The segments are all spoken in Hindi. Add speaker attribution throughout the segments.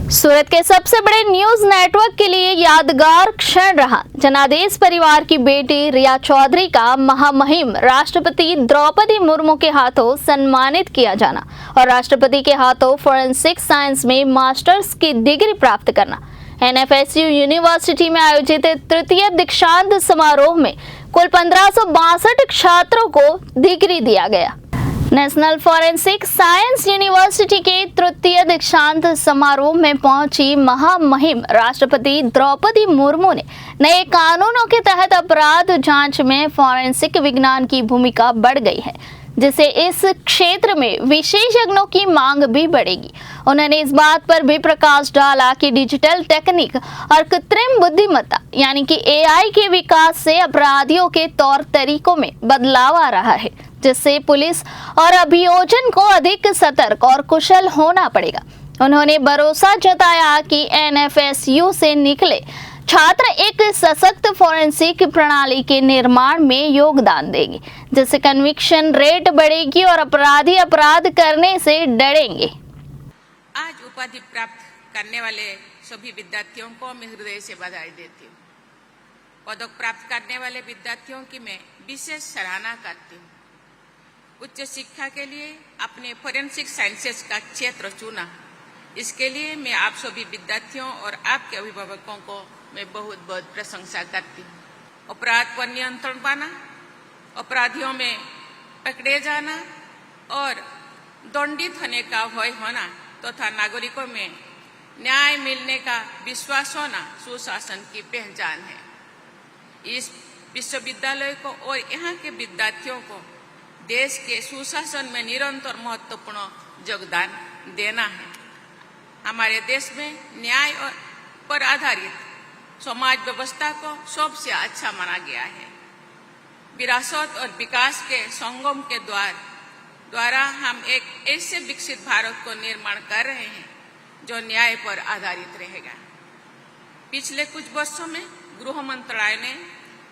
Speaker 1: सूरत के सबसे बड़े न्यूज नेटवर्क के लिए यादगार क्षण रहा जनादेश परिवार की बेटी रिया चौधरी का महामहिम राष्ट्रपति द्रौपदी मुर्मू के हाथों सम्मानित किया जाना और राष्ट्रपति के हाथों फॉरेंसिक साइंस में मास्टर्स की डिग्री प्राप्त करना। एनएफएसयू यूनिवर्सिटी में आयोजित तृतीय दीक्षांत समारोह में कुल 1562 छात्रों को डिग्री दिया गया। नेशनल फॉरेंसिक साइंस यूनिवर्सिटी के तृतीय दीक्षांत समारोह में पहुंची महामहिम राष्ट्रपति द्रौपदी मुर्मू ने नए कानूनों के तहत अपराध जांच में फॉरेंसिक विज्ञान की भूमिका बढ़ गई है, जिससे इस क्षेत्र में विशेषज्ञों की मांग भी बढ़ेगी। उन्होंने इस बात पर भी प्रकाश डाला कि डिजिटल टेक्निक और कृत्रिम बुद्धिमत्ता यानी कि एआई के विकास से अपराधियों के तौर तरीकों में बदलाव आ रहा है, जिससे पुलिस और अभियोजन को अधिक सतर्क और कुशल होना पड़ेगा। उन्होंने भरोसा जताया कि एनएफएसयू से निकले छात्र एक सशक्त फॉरेंसिक प्रणाली के निर्माण में योगदान देंगे, जिससे कन्विक्शन रेट बढ़ेगी और अपराधी अपराध करने से डरेंगे।
Speaker 2: आज उपाधि प्राप्त करने वाले सभी विद्यार्थियों को मैं हृदय से बधाई देती हूँ। पदक प्राप्त करने वाले विद्यार्थियों की मैं विशेष सराहना करती हूँ। उच्च शिक्षा के लिए अपने फॉरेंसिक साइंसेस का क्षेत्र चुना, इसके लिए मैं आप सभी विद्यार्थियों और आपके अभिभावकों को मैं बहुत बहुत प्रशंसा करती हूँ। अपराध पर नियंत्रण पाना, अपराधियों में पकड़े जाना और दंडित होने का भय होना तथा नागरिकों में न्याय मिलने का विश्वास होना सुशासन की पहचान है। इस विश्वविद्यालय को और यहाँ के विद्यार्थियों को देश के सुशासन में निरंतर महत्वपूर्ण योगदान देना है। हमारे देश में न्याय पर आधारित समाज व्यवस्था को सबसे अच्छा माना गया है। विरासत और विकास के संगम के द्वारा हम एक ऐसे विकसित भारत को निर्माण कर रहे हैं जो न्याय पर आधारित रहेगा। पिछले कुछ वर्षों में गृह मंत्रालय ने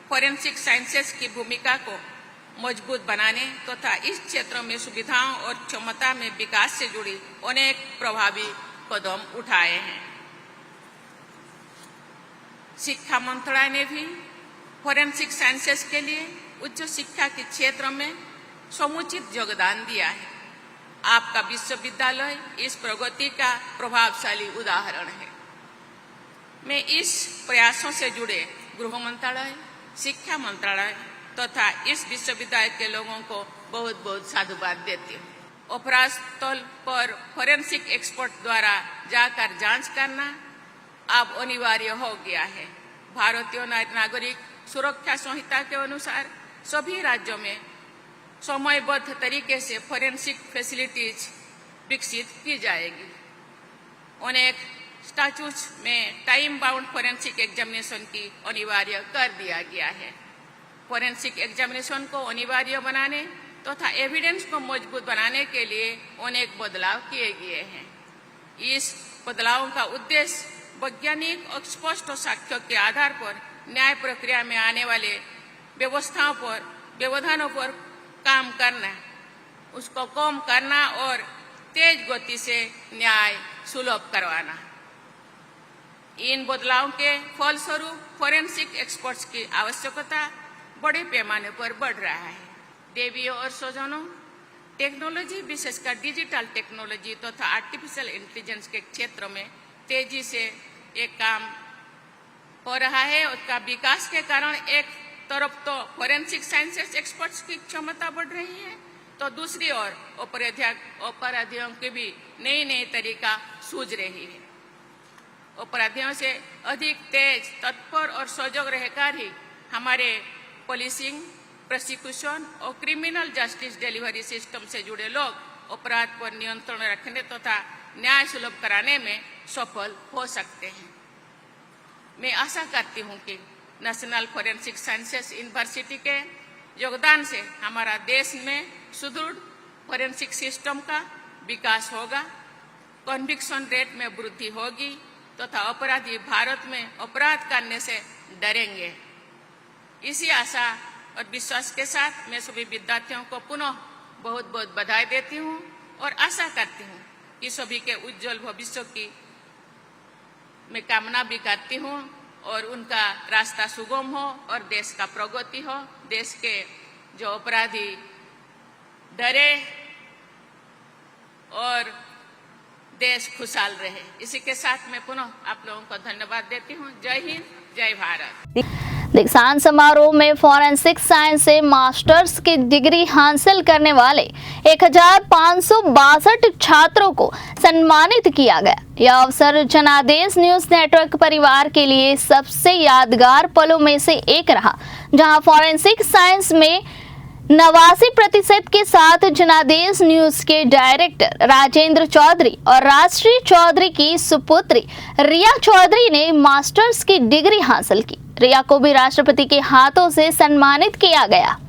Speaker 2: फॉरेंसिक साइंसेस की भूमिका को मजबूत बनाने तथा इस क्षेत्र में सुविधाओं और क्षमता में विकास से जुड़ी अनेक प्रभावी कदम उठाए हैं। शिक्षा मंत्रालय ने भी फॉरेंसिक साइंसेस के लिए उच्च शिक्षा के क्षेत्र में समुचित योगदान दिया है। आपका विश्वविद्यालय इस प्रगति का प्रभावशाली उदाहरण है। मैं इस प्रयासों से जुड़े गृह मंत्रालय, शिक्षा मंत्रालय तथा इस विश्वविद्यालय के लोगों को बहुत बहुत साधुवाद देती हूँ। अपराध स्थल पर फॉरेंसिक एक्सपर्ट द्वारा जाकर जांच करना अब अनिवार्य हो गया है। भारतीय नागरिक सुरक्षा संहिता के अनुसार सभी राज्यों में समयबद्ध तरीके से फॉरेंसिक फैसिलिटीज विकसित की जाएगी। अनेक स्टैट्यूट्स में टाइम बाउंड फॉरेंसिक एग्जामिनेशन की अनिवार्य कर दिया गया है। फॉरेंसिक एग्जामिनेशन को अनिवार्य बनाने तथा एविडेंस को मजबूत बनाने के लिए अनेक बदलाव किए गए हैं। इस बदलावों का उद्देश्य वैज्ञानिक और स्पष्ट साक्ष्यों के आधार पर न्याय प्रक्रिया में आने वाले व्यवधानों पर काम करना, उसको कम करना और तेज गति से न्याय सुलभ करवाना। इन बदलावों के फलस्वरूप फॉरेंसिक एक्सपर्ट्स की आवश्यकता बड़े पैमाने पर बढ़ रहा है। देवियों और स्वजनों, टेक्नोलॉजी विशेषकर डिजिटल टेक्नोलॉजी तथा आर्टिफिशियल इंटेलिजेंस के क्षेत्र में तेजी से एक काम हो रहा है। उसका विकास के कारण एक तरफ तो फॉरेंसिक साइंसेस एक्सपर्ट्स की क्षमता बढ़ रही है, तो दूसरी ओर अपराधियों की भी नई नई तरीका सूझ रही है। अपराधियों से अधिक तेज, तत्पर और सजग रहकर ही हमारे पुलिसिंग, प्रोसिक्यूशन और क्रिमिनल जस्टिस डिलीवरी सिस्टम से जुड़े लोग अपराध पर नियंत्रण रखने तथा न्याय सुलभ कराने में सफल हो सकते हैं। मैं आशा करती हूं कि नेशनल फॉरेंसिक साइंसेस यूनिवर्सिटी के योगदान से हमारा देश में सुदृढ़ फॉरेंसिक सिस्टम का विकास होगा, कन्विक्शन रेट में वृद्धि होगी तथा अपराधी भारत में अपराध करने से डरेंगे। इसी आशा और विश्वास के साथ मैं सभी विद्यार्थियों को पुनः बहुत बहुत बधाई देती हूँ और आशा करती हूँ कि सभी के उज्जवल भविष्य की मैं कामना भी करती हूँ और उनका रास्ता सुगम हो और देश का प्रगति हो, देश के जो अपराधी डरे और देश खुशहाल रहे। इसी के साथ मैं पुनः आप लोगों को धन्यवाद देती हूँ। जय हिंद, जय भारत।
Speaker 1: दीक्षांत समारोह में फॉरेंसिक साइंस से मास्टर्स की डिग्री हासिल करने वाले 1562 छात्रों को सम्मानित किया गया। यह अवसर जनादेश न्यूज नेटवर्क परिवार के लिए सबसे यादगार पलों में से एक रहा, जहां फॉरेंसिक साइंस में 89% के साथ जनादेश न्यूज के डायरेक्टर राजेंद्र चौधरी और राष्ट्रीय चौधरी की सुपुत्री रिया चौधरी ने मास्टर्स की डिग्री हासिल की। रिया को भी राष्ट्रपति के हाथों से सम्मानित किया गया।